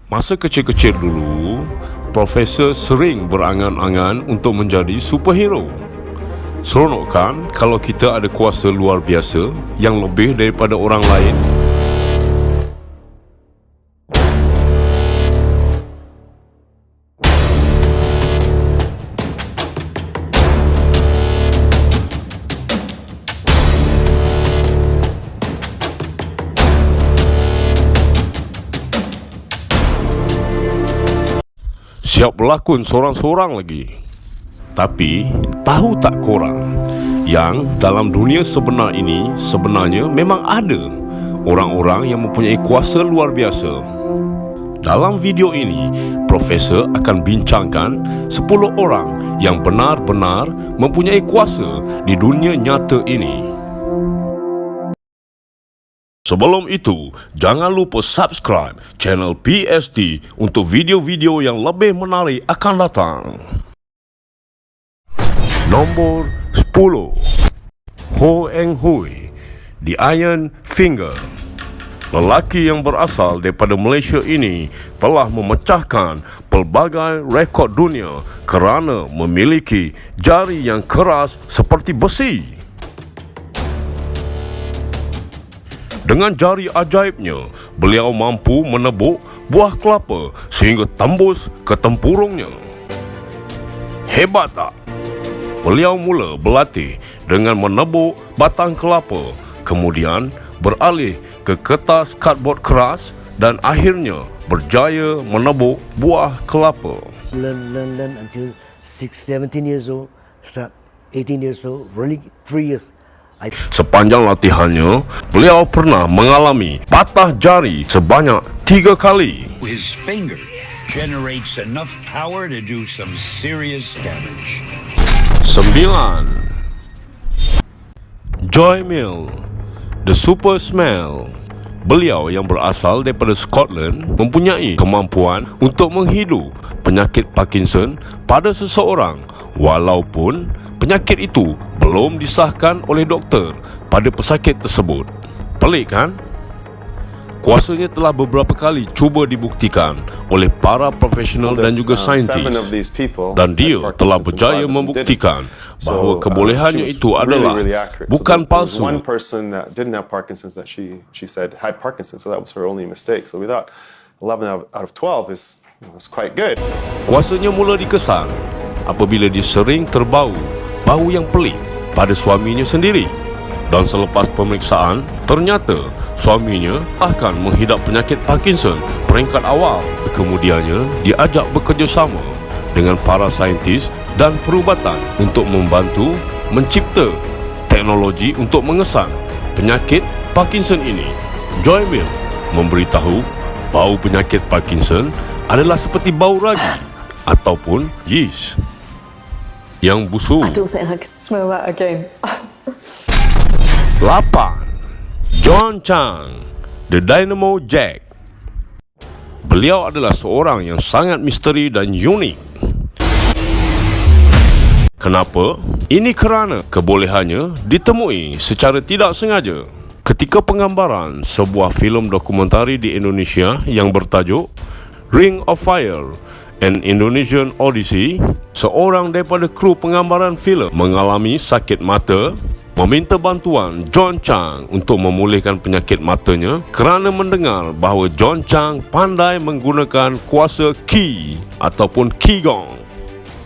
Masa kecil-kecil dulu, Profesor sering berangan-angan untuk menjadi superhero. Seronok kan kalau kita ada kuasa luar biasa yang lebih daripada orang lain? Siap berlakon sorang-sorang lagi. Tapi, tahu tak korang yang dalam dunia sebenar ini sebenarnya memang ada orang-orang yang mempunyai kuasa luar biasa. Dalam video ini, Profesor akan bincangkan 10 orang yang benar-benar mempunyai kuasa di dunia nyata ini. Sebelum itu, jangan lupa subscribe channel PST untuk video-video yang lebih menarik akan datang. Nombor 10, Ho Eng Hui, The Iron Finger. Lelaki yang berasal daripada Malaysia ini telah memecahkan pelbagai rekod dunia kerana memiliki jari yang keras seperti besi. Dengan jari ajaibnya, beliau mampu menebuk buah kelapa sehingga tembus ke tempurungnya. Hebat tak? Beliau mula berlatih dengan menebuk batang kelapa, kemudian beralih ke kertas cardboard keras dan akhirnya berjaya menebuk buah kelapa. Learn until 17 years old, start 18 years old, really 3 years. Sepanjang latihannya, beliau pernah mengalami patah jari sebanyak 3 kali. His finger generates enough power to do some serious damage. 9. Joy Mill, The Super Smell. Beliau yang berasal daripada Scotland mempunyai kemampuan untuk menghidu penyakit Parkinson pada seseorang walaupun penyakit itu belum disahkan oleh doktor pada pesakit tersebut. Pelik kan? Kuasanya telah beberapa kali cuba dibuktikan oleh para profesional dan juga saintis, dan dia telah berjaya membuktikan bahawa kebolehannya itu adalah bukan palsu. One person that didn't have Parkinson's that she said had Parkinson's, so that was her only mistake. So we thought 11 out of 12 is quite good. Kuasanya mula dikesan apabila dia sering terbau bau yang pelik pada suaminya sendiri. Dan selepas pemeriksaan, ternyata suaminya akan menghidap penyakit Parkinson peringkat awal. Kemudiannya, diajak bekerjasama dengan para saintis dan perubatan untuk membantu mencipta teknologi untuk mengesan penyakit Parkinson ini. Joy Mill memberitahu bau penyakit Parkinson adalah seperti bau ragi ataupun yeast yang busuk. I don't think I could smell that again. 8. John Chang, The Dynamo Jack. Beliau adalah seorang yang sangat misteri dan unik. Kenapa? Ini kerana kebolehannya ditemui secara tidak sengaja ketika penggambaran sebuah filem dokumentari di Indonesia yang bertajuk Ring of Fire, An Indonesian Odyssey. Seorang daripada kru penggambaran filem mengalami sakit mata, meminta bantuan John Chang untuk memulihkan penyakit matanya kerana mendengar bahawa John Chang pandai menggunakan kuasa Qi ataupun Qigong.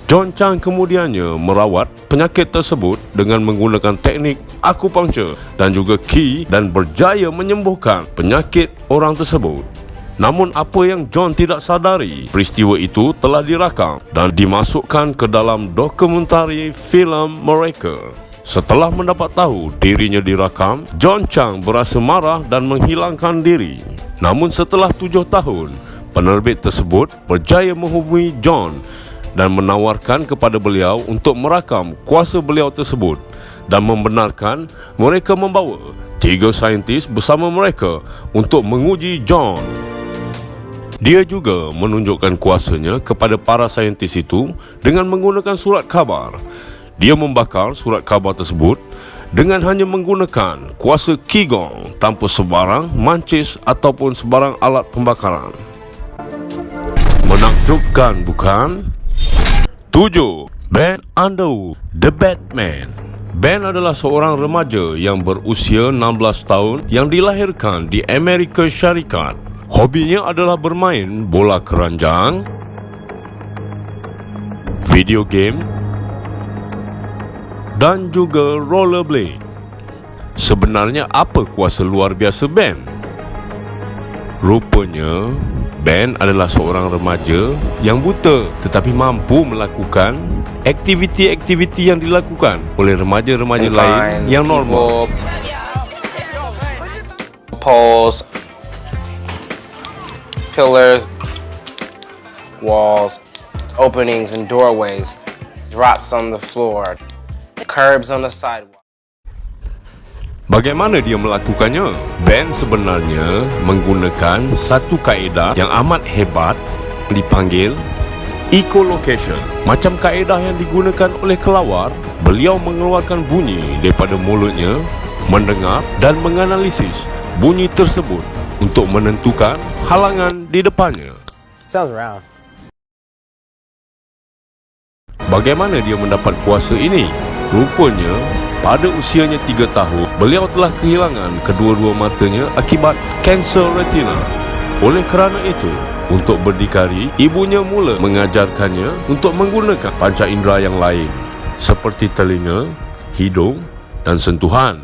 John Chang kemudiannya merawat penyakit tersebut dengan menggunakan teknik akupunktur dan juga Qi dan berjaya menyembuhkan penyakit orang tersebut. Namun apa yang John tidak sadari, peristiwa itu telah dirakam dan dimasukkan ke dalam dokumentari filem mereka. Setelah mendapat tahu dirinya dirakam, John Chang berasa marah dan menghilangkan diri. Namun setelah 7 tahun, penerbit tersebut berjaya menghubungi John dan menawarkan kepada beliau untuk merakam kuasa beliau tersebut dan membenarkan mereka membawa 3 saintis bersama mereka untuk menguji John. Dia juga menunjukkan kuasanya kepada para saintis itu dengan menggunakan surat khabar. Dia membakar surat khabar tersebut dengan hanya menggunakan kuasa Qigong tanpa sebarang mancis ataupun sebarang alat pembakaran. Menakjubkan bukan? 7. Ben Underwood, The Batman. Ben adalah seorang remaja yang berusia 16 tahun yang dilahirkan di Amerika Syarikat. Hobinya adalah bermain bola keranjang, video game dan juga rollerblade. Sebenarnya apa kuasa luar biasa Ben? Rupanya Ben adalah seorang remaja yang buta tetapi mampu melakukan aktiviti-aktiviti yang dilakukan oleh remaja-remaja lain yang normal. Poles, pillars, walls, openings and doorways, drops on the floor, curbs on the sidewalk. Bagaimana dia melakukannya? Ben sebenarnya menggunakan satu kaedah yang amat hebat dipanggil echolocation. Macam kaedah yang digunakan oleh kelawar, beliau mengeluarkan bunyi daripada mulutnya, mendengar dan menganalisis bunyi tersebut untuk menentukan halangan di depannya. Sounds round. Bagaimana dia mendapat kuasa ini? Rupanya, pada usianya 3 tahun, beliau telah kehilangan kedua-dua matanya akibat kanser retina. Oleh kerana itu, untuk berdikari, ibunya mula mengajarkannya untuk menggunakan panca indera yang lain, seperti telinga, hidung dan sentuhan.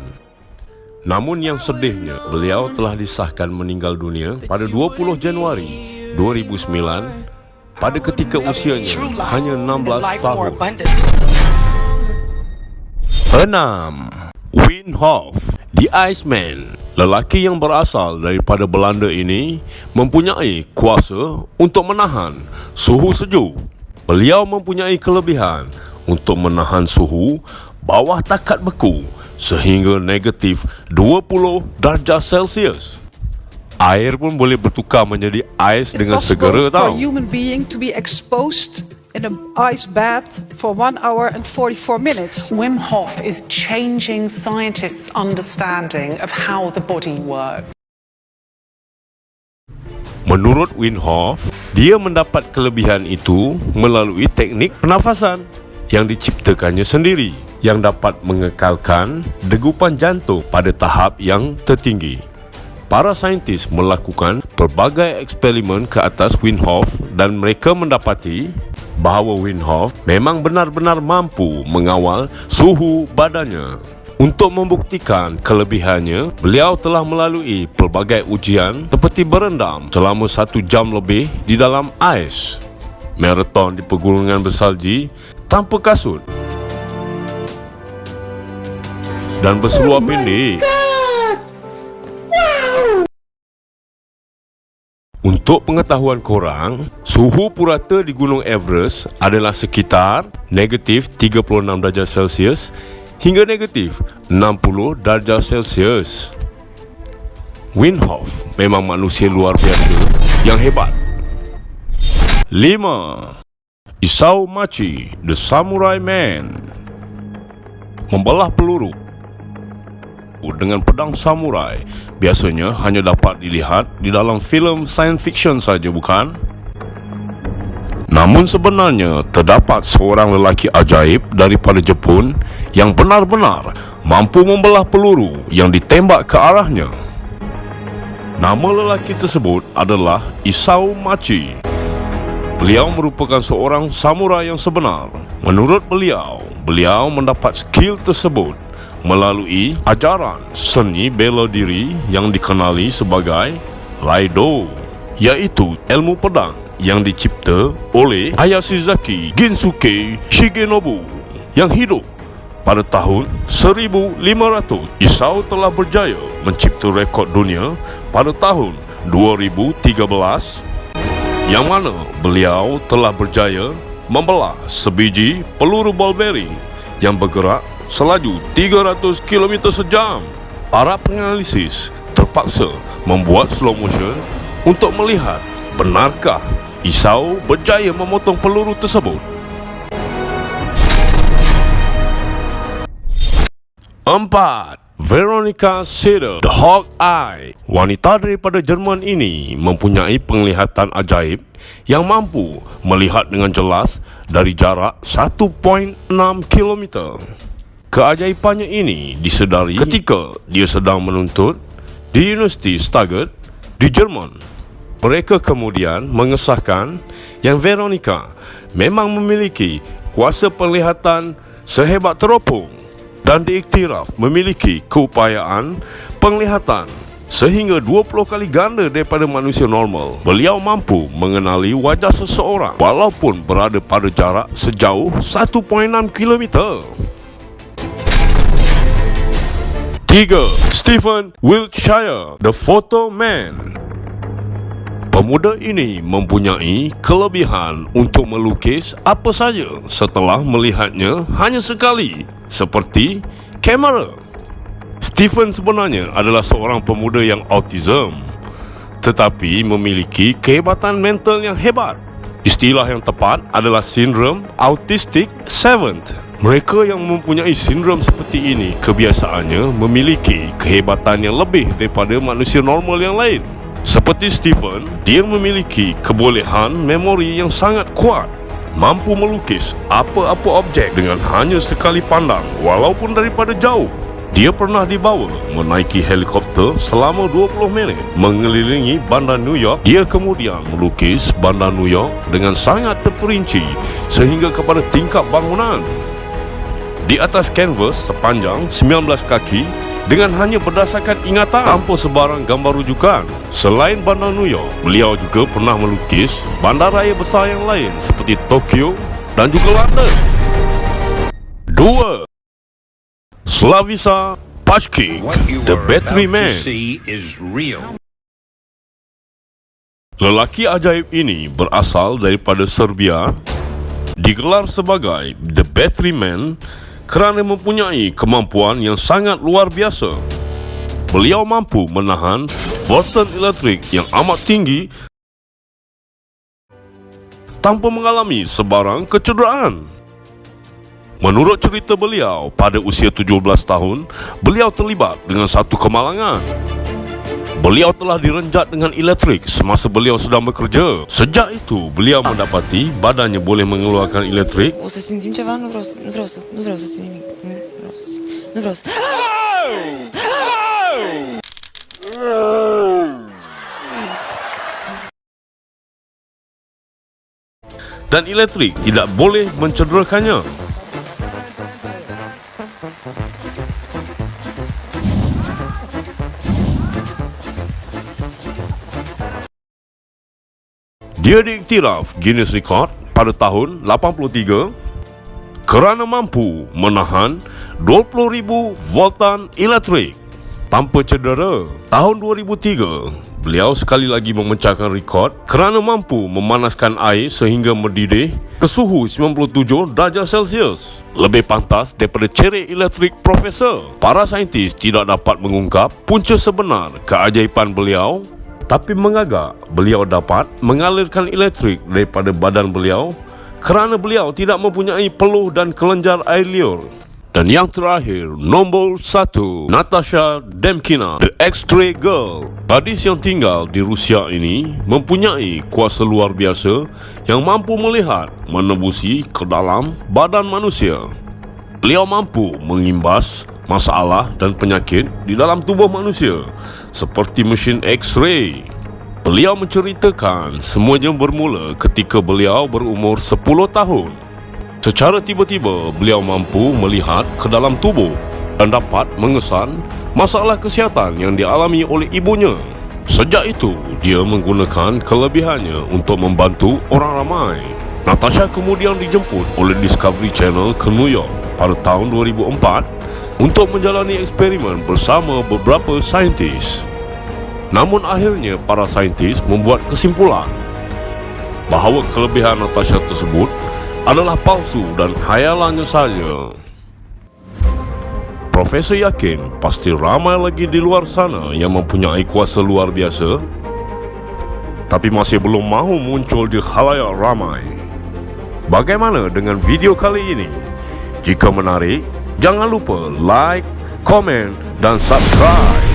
Namun yang sedihnya, beliau telah disahkan meninggal dunia pada 20 Januari 2009 pada ketika usianya hanya 16 tahun. 6. Wim Hof, The Iceman. Lelaki yang berasal daripada Belanda ini mempunyai kuasa untuk menahan suhu sejuk. Beliau mempunyai kelebihan untuk menahan suhu bawah takat beku sehingga negatif 20 darjah Celsius. Air pun boleh bertukar menjadi ais dengan segera for tau. a human being to be exposed in an ice bath for 1 hour and 44 minutes. Wim Hof is changing scientists' understanding of how the body works. Menurut Wim Hof, dia mendapat kelebihan itu melalui teknik pernafasan yang diciptakannya sendiri yang dapat mengekalkan degupan jantung pada tahap yang tertinggi. Para saintis melakukan pelbagai eksperimen ke atas Wim Hof dan mereka mendapati bahawa Wim Hof memang benar-benar mampu mengawal suhu badannya. Untuk membuktikan kelebihannya, beliau telah melalui pelbagai ujian seperti berendam selama 1 jam lebih di dalam ais, maraton di pegunungan bersalji tanpa kasut, dan berseluar pendek. Untuk pengetahuan korang, suhu purata di Gunung Everest adalah sekitar negatif 36 darjah Celsius hingga negatif 60 darjah Celsius. Wim Hof memang manusia luar biasa yang hebat. 5. Isao Machi, The Samurai Man. Membelah peluru dengan pedang samurai biasanya hanya dapat dilihat di dalam filem science fiction saja, bukan? Namun sebenarnya terdapat seorang lelaki ajaib daripada Jepun yang benar-benar mampu membelah peluru yang ditembak ke arahnya. Nama lelaki tersebut adalah Isao Machi. Beliau merupakan seorang samurai yang sebenar. Menurut beliau mendapat skill tersebut melalui ajaran seni bela diri yang dikenali sebagai Iaido, iaitu ilmu pedang yang dicipta oleh Hayashizaki Ginsuke Shigenobu yang hidup pada tahun 1500. Isao telah berjaya mencipta rekod dunia pada tahun 2013 yang mana beliau telah berjaya membelah sebiji peluru ball bearing yang bergerak selaju 300 km sejam. Para penganalisis terpaksa membuat slow motion untuk melihat benarkah Isao berjaya memotong peluru tersebut. 4. Veronica Seder, The Hawkeye. Wanita daripada Jerman ini mempunyai penglihatan ajaib yang mampu melihat dengan jelas dari jarak 1.6 km. Keajaibannya ini disedari ketika dia sedang menuntut di University Stuttgart di Jerman. Mereka kemudian mengesahkan yang Veronica memang memiliki kuasa penglihatan sehebat teropong dan diiktiraf memiliki keupayaan penglihatan sehingga 20 kali ganda daripada manusia normal. Beliau mampu mengenali wajah seseorang walaupun berada pada jarak sejauh 1.6 km. 3. Stephen Wiltshire, The Photo Man. Pemuda ini mempunyai kelebihan untuk melukis apa saja setelah melihatnya hanya sekali, seperti kamera. Stephen sebenarnya adalah seorang pemuda yang autism, tetapi memiliki kehebatan mental yang hebat. Istilah yang tepat adalah sindrom autistic seventh. Mereka yang mempunyai sindrom seperti ini kebiasaannya memiliki kehebatan yang lebih daripada manusia normal yang lain. Seperti Stephen, dia memiliki kebolehan memori yang sangat kuat, mampu melukis apa-apa objek dengan hanya sekali pandang walaupun daripada jauh. Dia pernah dibawa menaiki helikopter selama 20 minit mengelilingi bandar New York. Dia kemudian melukis bandar New York dengan sangat terperinci sehingga kepada tingkap bangunan di atas kanvas sepanjang 19 kaki dengan hanya berdasarkan ingatan tanpa sebarang gambar rujukan. Selain bandar New York, beliau juga pernah melukis bandaraya besar yang lain seperti Tokyo dan juga London. 2. Slavica Pashkin, What you The are Battery about to Man. see is real. Lelaki ajaib ini berasal daripada Serbia, digelar sebagai The Battery Man kerana mempunyai kemampuan yang sangat luar biasa. Beliau mampu menahan volten elektrik yang amat tinggi tanpa mengalami sebarang kecederaan. Menurut cerita beliau, pada usia 17 tahun, beliau terlibat dengan satu kemalangan. Beliau telah direnjat dengan elektrik semasa beliau sedang bekerja. Sejak itu, beliau mendapati badannya boleh mengeluarkan elektrik O să simțim ceva? Nu vreau să simt nimic. Nu vreau să... dan elektrik tidak boleh mencederakannya. Dia diiktiraf Guinness Record pada tahun 83 kerana mampu menahan 20,000 voltan elektrik tanpa cedera. Tahun 2003, beliau sekali lagi memecahkan rekod kerana mampu memanaskan air sehingga mendidih ke suhu 97 darjah Celsius. Lebih pantas daripada cerek elektrik profesor. Para saintis tidak dapat mengungkap punca sebenar keajaiban beliau, tapi mengagak beliau dapat mengalirkan elektrik daripada badan beliau kerana beliau tidak mempunyai peluh dan kelenjar air liur. Dan yang terakhir, nombor 1, Natasha Demkina, The X-Ray Girl. Gadis yang tinggal di Rusia ini mempunyai kuasa luar biasa yang mampu melihat menembusi ke dalam badan manusia. Beliau mampu mengimbas masalah dan penyakit di dalam tubuh manusia seperti mesin X-ray. Beliau menceritakan semuanya bermula ketika beliau berumur 10 tahun. Secara tiba-tiba, beliau mampu melihat ke dalam tubuh dan dapat mengesan masalah kesihatan yang dialami oleh ibunya. Sejak itu, dia menggunakan kelebihannya untuk membantu orang ramai. Natasha kemudian dijemput oleh Discovery Channel ke New York pada tahun 2004 untuk menjalani eksperimen bersama beberapa saintis. Namun akhirnya para saintis membuat kesimpulan bahawa kelebihan Natasha tersebut adalah palsu dan khayalannya saja. Profesor yakin pasti ramai lagi di luar sana yang mempunyai kuasa luar biasa, tapi masih belum mahu muncul di khalayak ramai. Bagaimana dengan video kali ini? Jika menarik, jangan lupa like, komen, dan subscribe.